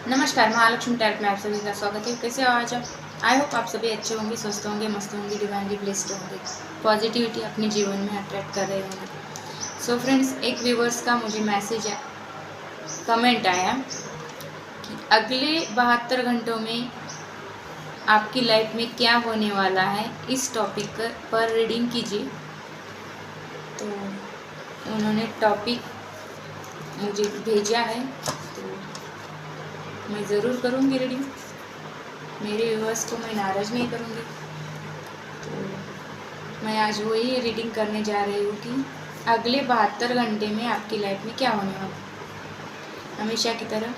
नमस्कार, महालक्ष्मी टैलेंट में आप सभी का स्वागत है। कैसे हो आज आप? आई होप आप सभी अच्छे होंगे, स्वस्थ होंगे, मस्त होंगे, डिवाइनली ब्लेस्ड होंगे, पॉजिटिविटी अपने जीवन में अट्रैक्ट कर रहे होंगे। सो फ्रेंड्स, एक व्यूवर्स का मुझे मैसेज कमेंट आया कि अगले 72 घंटों में आपकी लाइफ में क्या होने वाला है, इस टॉपिक पर रीडिंग कीजिए। तो उन्होंने टॉपिक मुझे भेजा है, तो मैं ज़रूर करूँगी रीडिंग। मेरे व्यूअर्स को मैं नाराज़ नहीं करूँगी। तो मैं आज वही रीडिंग करने जा रही हूँ कि अगले 72 घंटे में आपकी लाइफ में क्या होने वाला। हमेशा की तरह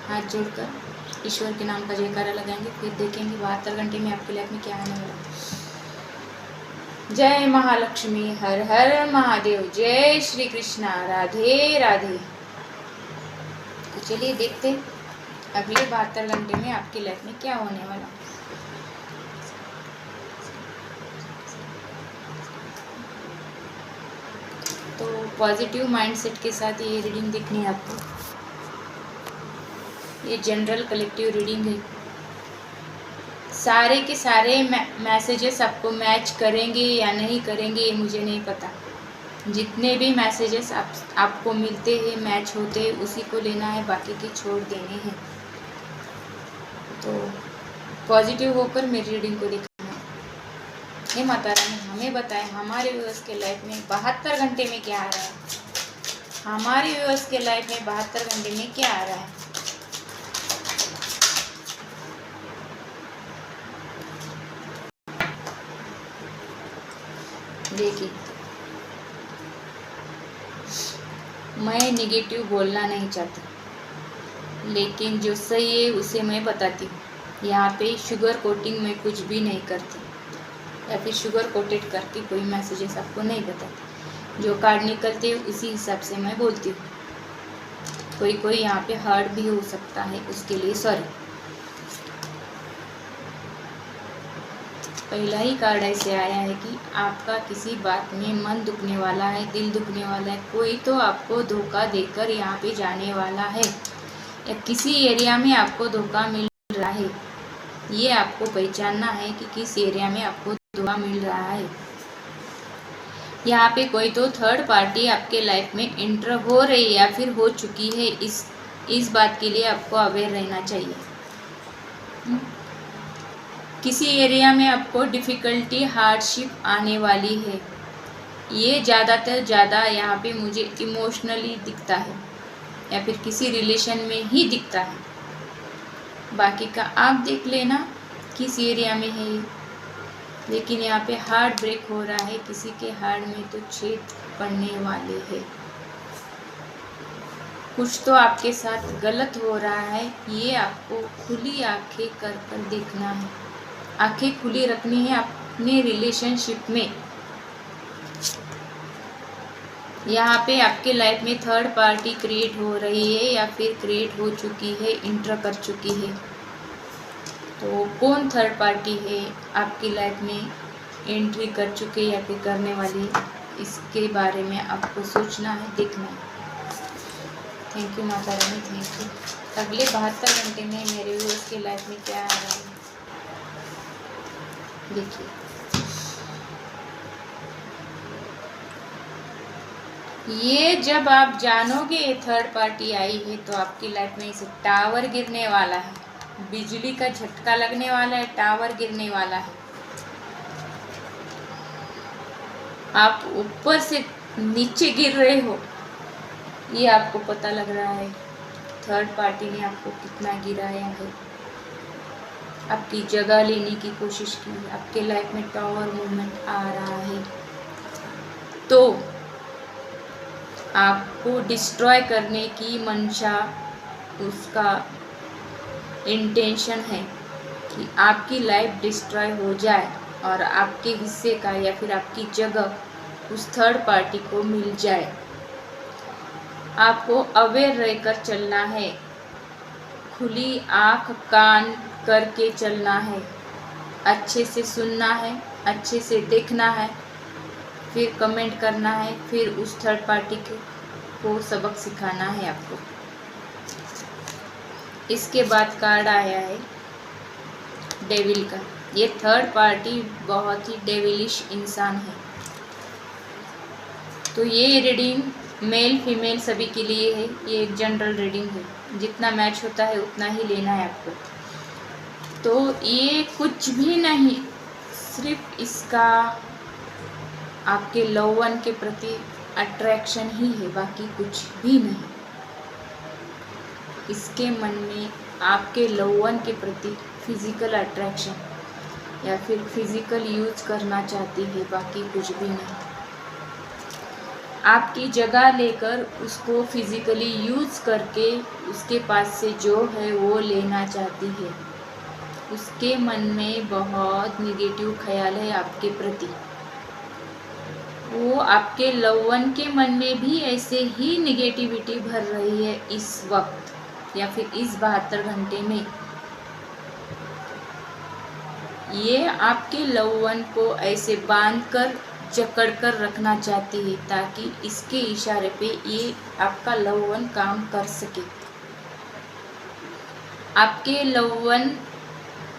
हाथ जोड़कर ईश्वर के नाम का जयकारा लगाएंगे, फिर देखेंगे 72 घंटे में आपकी लाइफ में क्या होने वाला। जय महालक्ष्मी, हर हर महादेव, जय श्री कृष्णा, राधे राधे। तो चलिए देखते हैं अगले 72 घंटे में आपकी लाइफ में क्या होने वाला। तो पॉजिटिव माइंडसेट के साथ ये रीडिंग देखनी है आपको। ये जनरल कलेक्टिव रीडिंग है। सारे के सारे मैसेजेस आपको मैच करेंगे या नहीं करेंगे ये मुझे नहीं पता। जितने भी मैसेजेस आपको मिलते हैं, मैच होते हैं, उसी को लेना है, बाकी के छोड़ देने हैं। तो पॉजिटिव होकर मेरी रीडिंग को देखना है। हे माता रानी, हमें बताएं हमारे व्यूअर्स के लाइफ में 72 घंटे में क्या आ रहा है। हमारे व्यूअर्स के लाइफ में 72 घंटे में क्या आ रहा है। देखिए, मैं निगेटिव बोलना नहीं चाहती, लेकिन जो सही है उसे मैं बताती हूँ। यहाँ पे शुगर कोटिंग में कुछ भी नहीं करती या फिर शुगर कोटेड करके कोई मैसेजेस आपको नहीं बताती। जो कार्ड निकलते हैं उसी हिसाब से मैं बोलती हूँ। कोई यहाँ पे हर्ट भी हो सकता है, उसके लिए सॉरी। पहला ही कार्ड ऐसे आया है कि आपका किसी बात में मन दुखने वाला है, दिल दुखने वाला है। कोई तो आपको धोखा देकर यहाँ पे जाने वाला है, या किसी एरिया में आपको धोखा मिल रहा है। ये आपको पहचानना है कि किस एरिया में आपको धोखा मिल रहा है। यहाँ पे कोई तो थर्ड पार्टी आपके लाइफ में एंटर हो रही है या फिर हो चुकी है। इस बात के लिए आपको अवेयर रहना चाहिए। किसी एरिया में आपको डिफ़िकल्टी, हार्डशिप आने वाली है। ये ज़्यादातर ज़्यादा यहाँ पे मुझे इमोशनली दिखता है या फिर किसी रिलेशन में ही दिखता है। बाकी का आप देख लेना किस एरिया में है। लेकिन यहाँ पे हार्ट ब्रेक हो रहा है, किसी के हार्ट में तो छेद पड़ने वाले हैं। कुछ तो आपके साथ गलत हो रहा है, ये आपको खुली आंखें कर देखना है। आंखें खुली रखनी है अपने रिलेशनशिप में। यहाँ पे आपके लाइफ में थर्ड पार्टी क्रिएट हो रही है या फिर क्रिएट हो चुकी है, इंटर कर चुकी है। तो कौन थर्ड पार्टी है आपकी लाइफ में एंट्री कर चुके या फिर करने वाली, इसके बारे में आपको सोचना है, देखना है। Thank you Mata Rani, thank you. अगले 72 घंटे में मेरे व्यूअर्स के लाइफ में क्या आ रहा है देखिए। ये जब आप जानोगे ये थर्ड पार्टी आई है, तो आपकी लाइफ में इसे टावर गिरने वाला है, बिजली का झटका लगने वाला है, टावर गिरने वाला है। आप ऊपर से नीचे गिर रहे हो, ये आपको पता लग रहा है। थर्ड पार्टी ने आपको कितना गिराया है, आपकी जगह लेने की कोशिश की। आपके लाइफ में टावर मूवमेंट आ रहा है, तो आपको डिस्ट्रॉय करने की मंशा, उसका इंटेंशन है कि आपकी लाइफ डिस्ट्रॉय हो जाए और आपके हिस्से का या फिर आपकी जगह उस थर्ड पार्टी को मिल जाए। आपको अवेयर रहकर चलना है, खुली आँख कान करके चलना है, अच्छे से सुनना है, अच्छे से देखना है, फिर कमेंट करना है, फिर उस थर्ड पार्टी को सबक सिखाना है आपको। इसके बाद कार्ड आया है डेविल का। ये थर्ड पार्टी बहुत ही डेविलिश इंसान है। तो ये रीडिंग मेल फीमेल सभी के लिए है। ये एक जनरल रीडिंग है, जितना मैच होता है उतना ही लेना है आपको। तो ये कुछ भी नहीं, सिर्फ इसका आपके लव वन के प्रति अट्रैक्शन ही है, बाकी कुछ भी नहीं। इसके मन में आपके लव वन के प्रति फिजिकल अट्रैक्शन या फिर फिजिकल यूज करना चाहती है, बाकी कुछ भी नहीं। आपकी जगह लेकर उसको फिजिकली यूज करके उसके पास से जो है वो लेना चाहती है। उसके मन में बहुत निगेटिव ख्याल है आपके प्रति। वो आपके लव वन के मन में भी ऐसे ही निगेटिविटी भर रही है इस वक्त या फिर इस 72 घंटे में। ये आपके लव वन को ऐसे बांधकर जकड़ कर रखना चाहती है, ताकि इसके इशारे पे ये आपका लव वन काम कर सके। आपके लव वन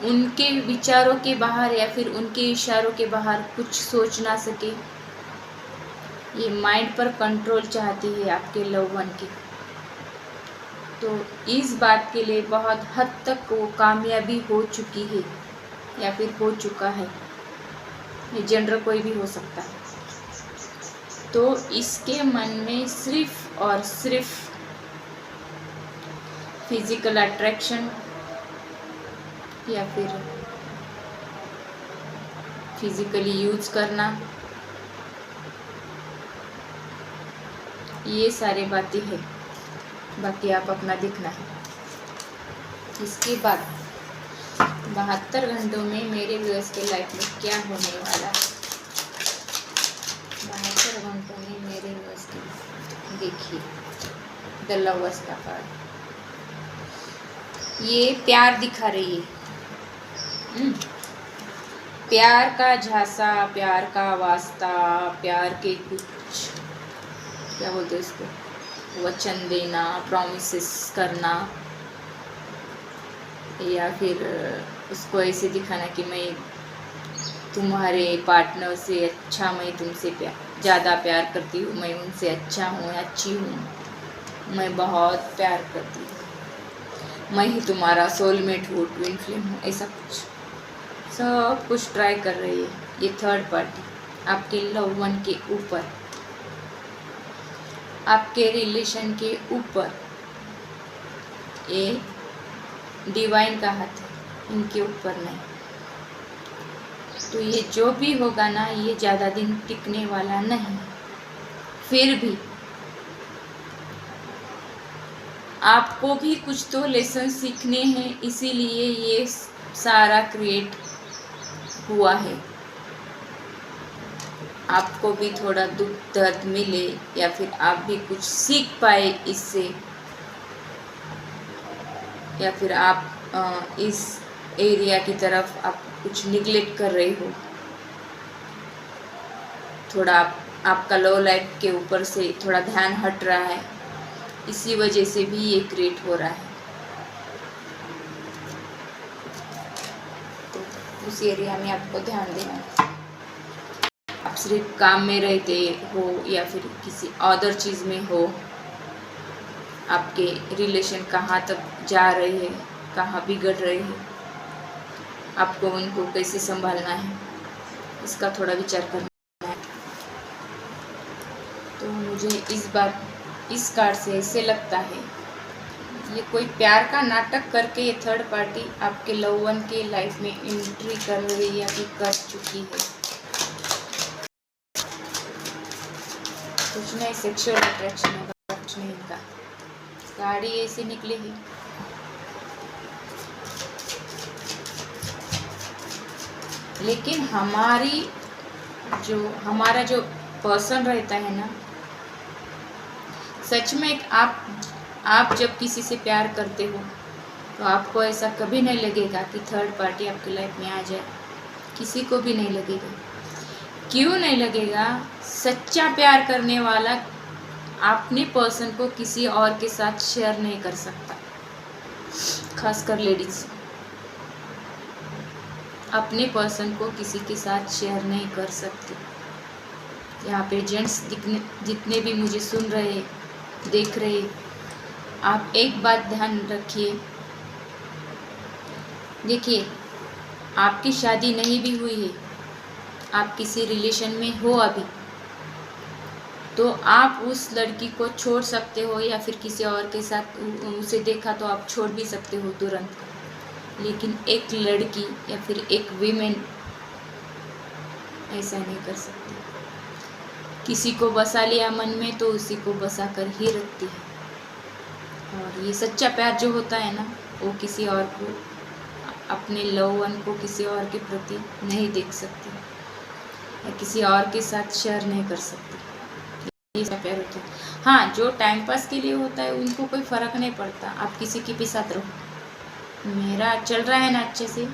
उनके विचारों के बाहर या फिर उनके इशारों के बाहर कुछ सोच ना सके। ये माइंड पर कंट्रोल चाहती है आपके लव वन की। तो इस बात के लिए बहुत हद तक वो कामयाबी हो चुकी है या फिर हो चुका है। ये जनरल कोई भी हो सकता है। तो इसके मन में सिर्फ और सिर्फ फिजिकल अट्रैक्शन या फिर फिजिकली यूज करना, ये सारी बातें हैं। बाकी आप अपना देखना है। इसके बाद 72 घंटों में मेरे व्यूअर्स के लाइफ में क्या होने वाला है। 72 घंटों में मेरे व्यूअर्स के देखिए द लवर्स का कार्ड। ये प्यार दिखा रही है। प्यार का झांसा, प्यार का वास्ता, प्यार के कुछ क्या बोलते हैं इसको, वचन देना, प्रॉमिसेस करना, या फिर उसको ऐसे दिखाना कि मैं तुम्हारे पार्टनर से अच्छा, मैं तुमसे ज़्यादा प्यार करती हूँ, मैं उनसे अच्छा हूँ, अच्छी हूँ, मैं बहुत प्यार करती हूँ, मैं ही तुम्हारा सोलमेट हूँ, ट्विन फ्लेम हूँ। ऐसा कुछ सब कुछ ट्राई कर रही है ये थर्ड पार्टी आपके लव वन के ऊपर, आपके रिलेशन के ऊपर। ये डिवाइन का हाथ है, इनके ऊपर नहीं। तो ये जो भी होगा ना, ये ज़्यादा दिन टिकने वाला नहीं। फिर भी आपको भी कुछ तो लेसन सीखने हैं, इसीलिए ये सारा क्रिएट हुआ है। आपको भी थोड़ा दुख दर्द मिले या फिर आप भी कुछ सीख पाए इससे, या फिर आप इस एरिया की तरफ आप कुछ निगलेक्ट कर रहे हो। थोड़ा आपका लो लाइफ के ऊपर से थोड़ा ध्यान हट रहा है, इसी वजह से भी ये क्रिएट हो रहा है। तो उस एरिया में आपको ध्यान देना है। आप सिर्फ काम में रहते हो या फिर किसी अदर चीज़ में हो, आपके रिलेशन कहाँ तक जा रहे हैं, कहाँ बिगड़ रहे हैं, आपको उनको कैसे संभालना है, इसका थोड़ा विचार करना है। तो मुझे इस कार्ड से ऐसे लगता है ये कोई प्यार का नाटक करके ये थर्ड पार्टी आपके लव वन के लाइफ में एंट्री कर रही है या फिर कर चुकी है। कुछ नहीं, सेक्सुअल अट्रैक्शन है, कुछ नहीं। इनका गाड़ी ऐसे निकली है। लेकिन हमारा जो पर्सन रहता है ना, सच में आप जब किसी से प्यार करते हो तो आपको ऐसा कभी नहीं लगेगा कि थर्ड पार्टी आपकी लाइफ में आ जाए। किसी को भी नहीं लगेगा। क्यों नहीं लगेगा? सच्चा प्यार करने वाला अपने पर्सन को किसी और के साथ शेयर नहीं कर सकता। खासकर लेडीज अपने पर्सन को किसी के साथ शेयर नहीं कर सकते। यहाँ पे जेंट्स जितने भी मुझे सुन रहे देख रहे, आप एक बात ध्यान रखिए। देखिए, आपकी शादी नहीं भी हुई है, आप किसी रिलेशन में हो अभी, तो आप उस लड़की को छोड़ सकते हो या फिर किसी और के साथ उसे देखा तो आप छोड़ भी सकते हो तुरंत। लेकिन एक लड़की या फिर एक वीमेन ऐसा नहीं कर सकती। किसी को बसा लिया मन में तो उसी को बसा कर ही रखती है। और ये सच्चा प्यार जो होता है ना, वो किसी और को, अपने लव वन को किसी और के प्रति नहीं देख सकती या किसी और के साथ शेयर नहीं कर सकती। ये सच्चा प्यार होता है। हाँ, जो टाइम पास के लिए होता है उनको कोई फ़र्क नहीं पड़ता, आप किसी के भी साथ रहो, मेरा चल रहा है ना अच्छे से,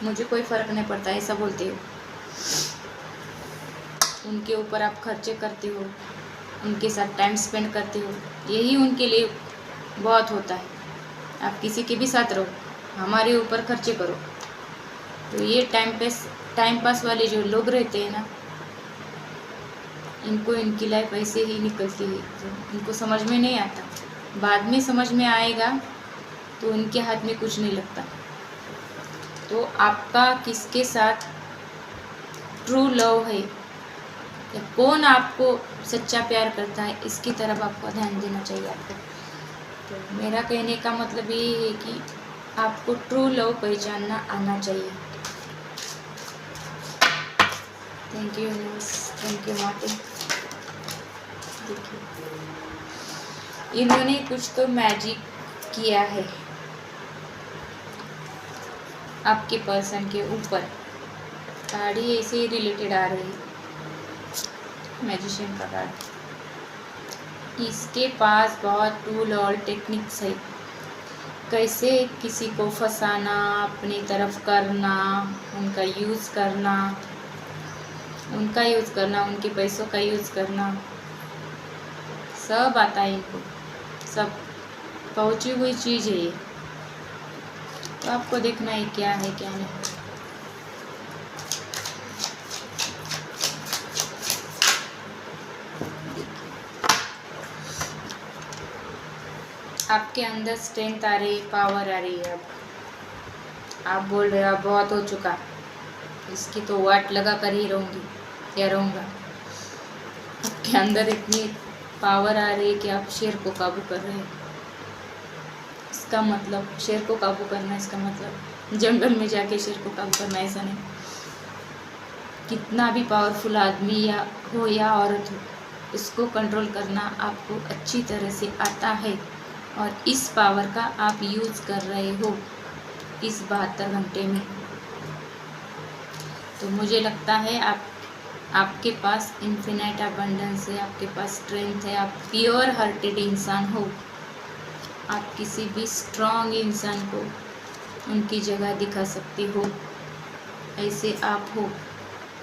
मुझे कोई फ़र्क नहीं पड़ता, ऐसा बोलते हो। उनके ऊपर आप खर्चे करते हो, उनके साथ टाइम स्पेंड करते हो, यही उनके लिए बहुत होता है। आप किसी के भी साथ रहो, हमारे ऊपर खर्चे करो। तो ये टाइम पास वाले जो लोग रहते हैं ना, इनको इनकी लाइफ ऐसे ही निकलती है, तो इनको समझ में नहीं आता। बाद में समझ में आएगा तो उनके हाथ में कुछ नहीं लगता। तो आपका किसके साथ ट्रू लव है या कौन आपको सच्चा प्यार करता है, इसकी तरफ आपको ध्यान देना चाहिए आपको। तो मेरा कहने का मतलब ये है कि आपको ट्रू लव पहचानना आना चाहिए। Thank you thank you Martin. देखिए, इन्होंने कुछ तो मैजिक किया है आपके पर्सन के ऊपर। कार्ड ऐसे ही रिलेटेड आ रही है, मैजिशियन का कार्ड। इसके पास बहुत टूल और टेक्निक्स है, कैसे किसी को फंसाना, अपनी तरफ करना, उनका यूज़ करना, उनके पैसों का यूज़ करना, सब आता है इनको, सब पहुंची हुई चीज़ है ये। तो आपको देखना है क्या है क्या नहीं। आपके अंदर स्ट्रेंथ आ रही है, पावर आ रही है। अब आप बोल रहे हो अब बहुत हो चुका, इसकी तो वाट लगा कर ही रहूँगी या रहूँगा। आपके अंदर इतनी पावर आ रही है कि आप शेर को काबू कर रहे हैं। इसका मतलब शेर को काबू करना, इसका मतलब जंगल में जाके शेर को काबू करना, ऐसा नहीं। कितना भी पावरफुल आदमी या औरत हो, इसको कंट्रोल करना आपको अच्छी तरह से आता है और इस पावर का आप यूज़ कर रहे हो इस 72 घंटे में। तो मुझे लगता है आपके पास इन्फिनाइट अबंडेंस है, आपके पास स्ट्रेंथ है, आप प्योर हार्टेड इंसान हो। आप किसी भी स्ट्रॉन्ग इंसान को उनकी जगह दिखा सकते हो, ऐसे आप हो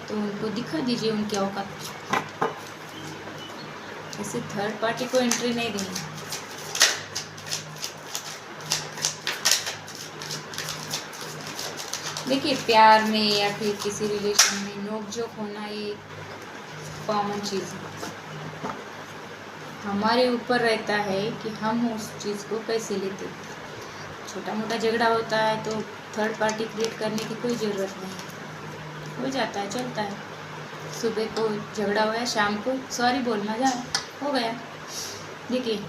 तो उनको दिखा दीजिए उनकी औकात। ऐसे थर्ड पार्टी को एंट्री नहीं देनी। देखिए, प्यार में या फिर किसी रिलेशन में नोक-झोंक होना ये कॉमन चीज़ है। हमारे ऊपर रहता है कि हम उस चीज़ को कैसे लेते हैं। छोटा मोटा झगड़ा होता है तो थर्ड पार्टी क्रिएट करने की कोई ज़रूरत नहीं, हो जाता है, चलता है। सुबह को झगड़ा हुआ है, शाम को सॉरी बोलना हो गया। देखिए,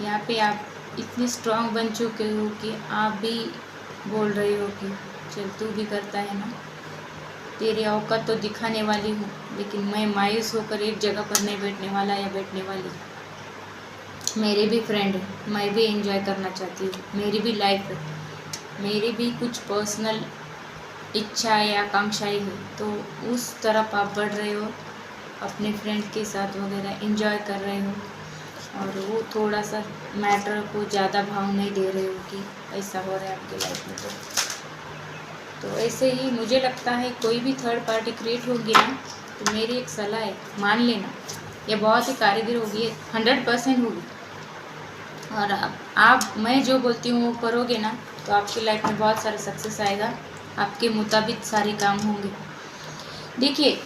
यहाँ पे आप इतने स्ट्रांग बन चुके हो कि आप भी बोल रहे हो कि चल तू भी करता है ना, तेरी औकात तो दिखाने वाली हूँ, लेकिन मैं मायूस होकर एक जगह पर नहीं बैठने वाला या बैठने वाली। मेरे भी फ्रेंड है, मैं भी एंजॉय करना चाहती हूँ, मेरी भी लाइफ है, मेरी भी कुछ पर्सनल इच्छा या आकांक्षाएँ है। तो उस तरफ आप बढ़ रहे हो, अपने फ्रेंड के साथ वगैरह एंजॉय कर रहे हो और वो थोड़ा सा मैटर को ज़्यादा भाव नहीं दे रहे हो कि ऐसा हो रहा है आपकी लाइफ में। तो ऐसे ही मुझे लगता है कोई भी थर्ड पार्टी क्रिएट होगी ना, तो मेरी एक सलाह है, मान लेना, ये बहुत ही कारीगर होगी, 100% होगी। और आप मैं जो बोलती हूँ वो करोगे ना, तो आपकी लाइफ में बहुत सारा सक्सेस आएगा, आपके मुताबिक सारे काम होंगे। देखिए,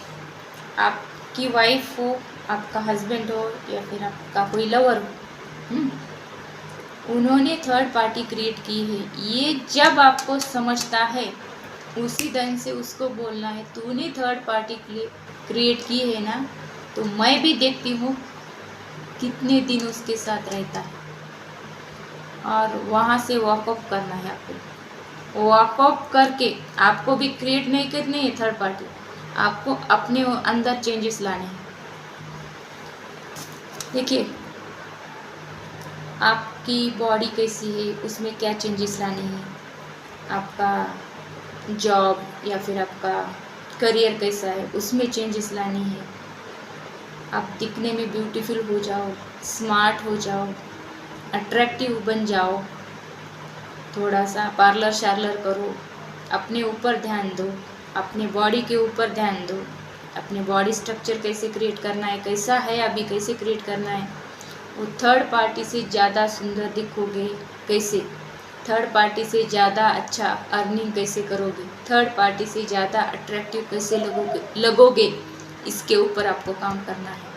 आपकी वाइफ हो, आपका हस्बैंड हो, या फिर आपका कोई लवर हो, उन्होंने थर्ड पार्टी क्रिएट की है, ये जब आपको समझता है उसी दिन से उसको बोलना है तूने थर्ड पार्टी क्रिएट की है ना, तो मैं भी देखती हूँ कितने दिन उसके साथ रहता है, और वहाँ से वॉकअप करना है आपको। वॉकअप करके आपको भी क्रिएट नहीं करनी है थर्ड पार्टी, आपको अपने अंदर चेंजेस लाने हैं। देखिए, आपकी बॉडी कैसी है, उसमें क्या चेंजेस लाने हैं, आपका जॉब या फिर आपका करियर कैसा है, उसमें चेंजेस लाने हैं। आप दिखने में ब्यूटीफुल हो जाओ, स्मार्ट हो जाओ, अट्रैक्टिव बन जाओ, थोड़ा सा पार्लर शार्लर करो, अपने ऊपर ध्यान दो, अपने बॉडी के ऊपर ध्यान दो, अपने बॉडी स्ट्रक्चर कैसे क्रिएट करना है, कैसा है अभी, कैसे क्रिएट करना है। वो थर्ड पार्टी से ज़्यादा सुंदर दिखोगे कैसे, थर्ड पार्टी से ज़्यादा अच्छा अर्निंग कैसे करोगे, थर्ड पार्टी से ज़्यादा अट्रैक्टिव कैसे लगोगे, इसके ऊपर आपको काम करना है।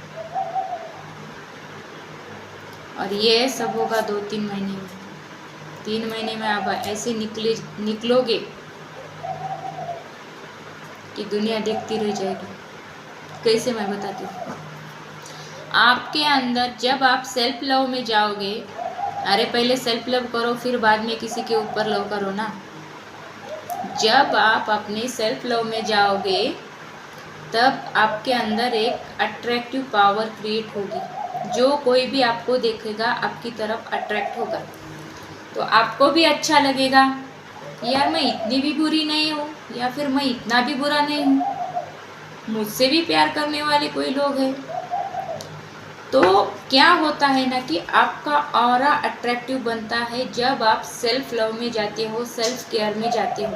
और ये सब होगा 2-3 महीने में। 3 महीने में आप ऐसे निकलोगे कि दुनिया देखती रह जाएगी। कैसे, मैं बताती हूँ। आपके अंदर जब आप सेल्फ लव में जाओगे, अरे पहले सेल्फ लव करो, फिर बाद में किसी के ऊपर लव करो ना। जब आप अपने सेल्फ लव में जाओगे तब आपके अंदर एक अट्रैक्टिव पावर क्रिएट होगी, जो कोई भी आपको देखेगा आपकी तरफ अट्रैक्ट होगा, तो आपको भी अच्छा लगेगा, यार मैं इतनी भी बुरी नहीं हूँ, या फिर मैं इतना भी बुरा नहीं हूँ, मुझसे भी प्यार करने वाले कोई लोग हैं। तो क्या होता है ना कि आपका ऑरा अट्रैक्टिव बनता है जब आप सेल्फ लव में जाते हो, सेल्फ केयर में जाते हो।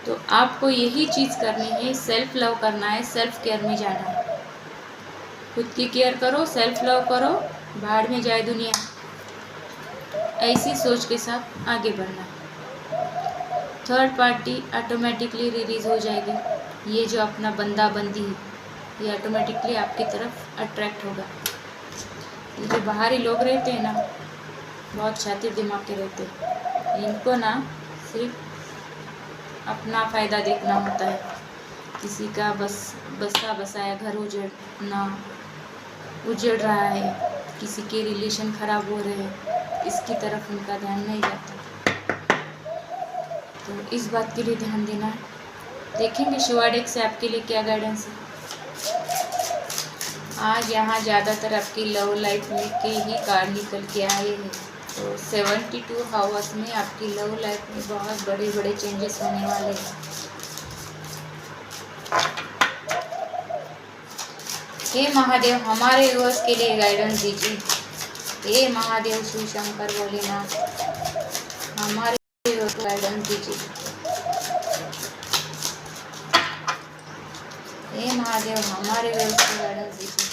तो आपको यही चीज़ करनी है, सेल्फ लव करना है, सेल्फ केयर में जाना है। खुद की केयर करो, सेल्फ लव करो, भाड़ में जाए दुनिया, ऐसी सोच के साथ आगे बढ़ना है। थर्ड पार्टी ऑटोमेटिकली रिलीज हो जाएगी। ये जो अपना बंदा बंदी है, ये ऑटोमेटिकली आपकी तरफ अट्रैक्ट होगा। ये जो बाहरी लोग रहते हैं ना, बहुत शातिर दिमाग के रहते हैं, इनको ना सिर्फ अपना फ़ायदा देखना होता है। किसी का बसा बसाया घर उजड़ रहा है, किसी के रिलेशन ख़राब हो रहे हैं, इसकी तरफ उनका ध्यान नहीं जाता। तो इस बात के लिए ध्यान देना है। देखेंगे शिवा डेक से आपके लिए क्या गाइडेंस है। आज यहाँ ज़्यादातर आपकी लव लाइफ में के ही कार्ड निकल के आए हैं। तो 72 हावर्स में आपकी लव लाइफ में बहुत बड़े बड़े चेंजेस होने वाले हैं। हे महादेव, हमारे व्यूअर्स के लिए गाइडेंस दीजिए। हे महादेव शिव शंकर भोलेनाथ, हमारे व्यूअर्स को गाइडेंस दीजिए। हे महादेव, हमारे व्यूअर्स को गाइडेंस दीजिए।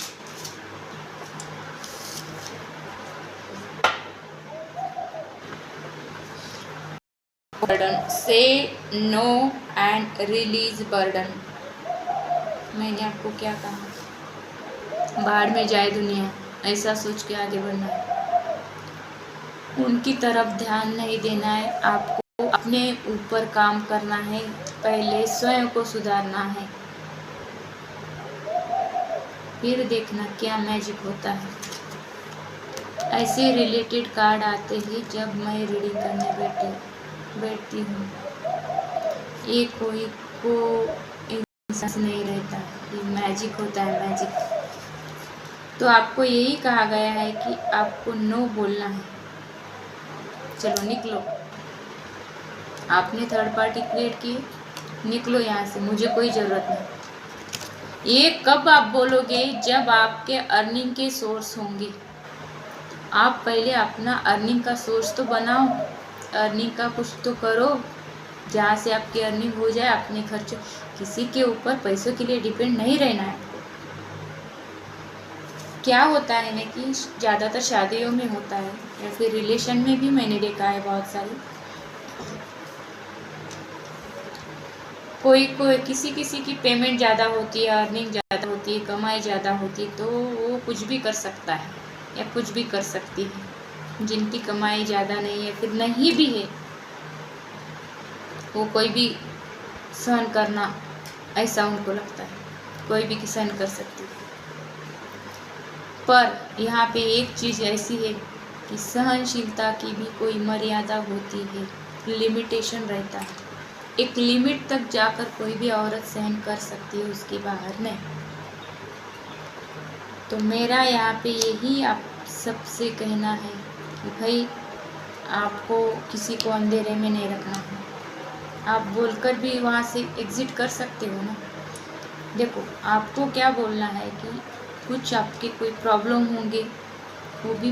बर्डन, से नो एंड रिलीज बर्डन। मैंने आपको क्या कहा, बाहर में जाए दुनिया, ऐसा सोच के आगे बढ़ना है। उनकी तरफ ध्यान नहीं देना है, आपको अपने ऊपर काम करना है, पहले स्वयं को सुधारना है, फिर देखना क्या मैजिक होता है। ऐसे रिलेटेड कार्ड आते हैं जब मैं रीडिंग करने बैठती हूँ। ये कोई को इंसान नहीं रहता, ये मैजिक होता है, मैजिक। तो आपको यही कहा गया है कि आपको नो बोलना है। चलो निकलो, आपने थर्ड पार्टी क्रिएट की, निकलो यहाँ से, मुझे कोई ज़रूरत नहीं। ये कब आप बोलोगे, जब आपके अर्निंग के सोर्स होंगे। आप पहले अपना अर्निंग का सोर्स तो बनाओ, अर्निंग का कुछ तो करो जहाँ से आपकी अर्निंग हो जाए, अपने खर्च। किसी के ऊपर पैसों के लिए डिपेंड नहीं रहना है, क्या होता है ना कि ज़्यादातर शादियों में होता है या फिर रिलेशन में भी मैंने देखा है बहुत सारी, कोई किसी किसी की पेमेंट ज़्यादा होती है, अर्निंग ज़्यादा होती है, कमाई ज़्यादा होती है, तो वो कुछ भी कर सकता है या कुछ भी कर सकती है। जिनकी कमाई ज़्यादा नहीं है, फिर नहीं भी है, वो कोई भी सहन करना, ऐसा उनको लगता है, कोई भी सहन कर सकती है। पर यहाँ पे एक चीज़ ऐसी है कि सहनशीलता की भी कोई मर्यादा होती है, लिमिटेशन रहता है। एक लिमिट तक जाकर कोई भी औरत सहन कर सकती है, उसके बाहर नहीं। तो मेरा यहाँ पे यही आप सबसे कहना है कि भाई आपको किसी को अंधेरे में नहीं रखना है। आप बोलकर भी वहाँ से एग्जिट कर सकते हो ना। देखो, आपको क्या बोलना है कि कुछ आपके कोई प्रॉब्लम होंगे, वो भी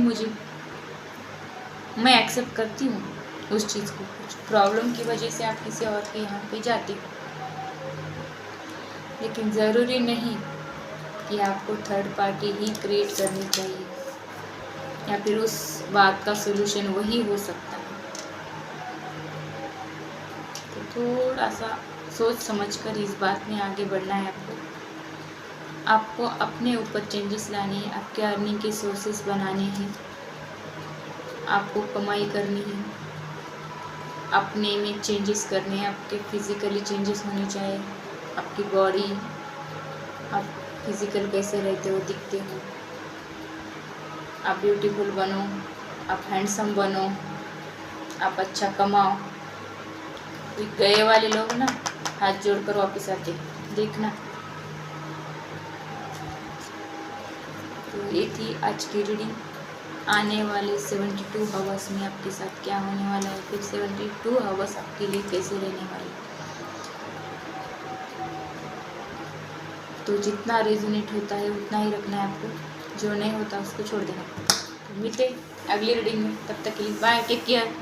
मैं एक्सेप्ट करती हूँ उस चीज़ को। कुछ प्रॉब्लम की वजह से आप किसी और के यहाँ पे जाते हो, लेकिन ज़रूरी नहीं कि आपको थर्ड पार्टी ही क्रिएट करनी चाहिए या फिर उस बात का सोल्यूशन वही हो सकता है। तो थोड़ा सा सोच समझकर इस बात में आगे बढ़ना है आपको अपने ऊपर चेंजेस लाने हैं, आपके अर्निंग के सोर्सेस बनाने हैं, आपको कमाई करनी है, अपने में चेंजेस करने हैं, आपके फिजिकली चेंजेस होने चाहिए। आपकी बॉडी, आप फिजिकल कैसे रहते हो, दिखते हो, आप ब्यूटीफुल बनो, आप हैंडसम बनो, आप अच्छा कमाओ। गए वाले लोग ना हाथ जोड़कर वापस आते, देखना। तो ये थी आज की रीडिंग। आने वाले 72 आवर्स में आपके साथ क्या होने वाला है, फिर 72 आवर्स आपके लिए कैसे रहने वाले। तो जितना रेजोनेट होता है उतना ही रखना है आपको, जो नहीं होता उसको छोड़ देना। तो मिलते अगली रीडिंग में, तब तक के लिए बाय, टेक केयर।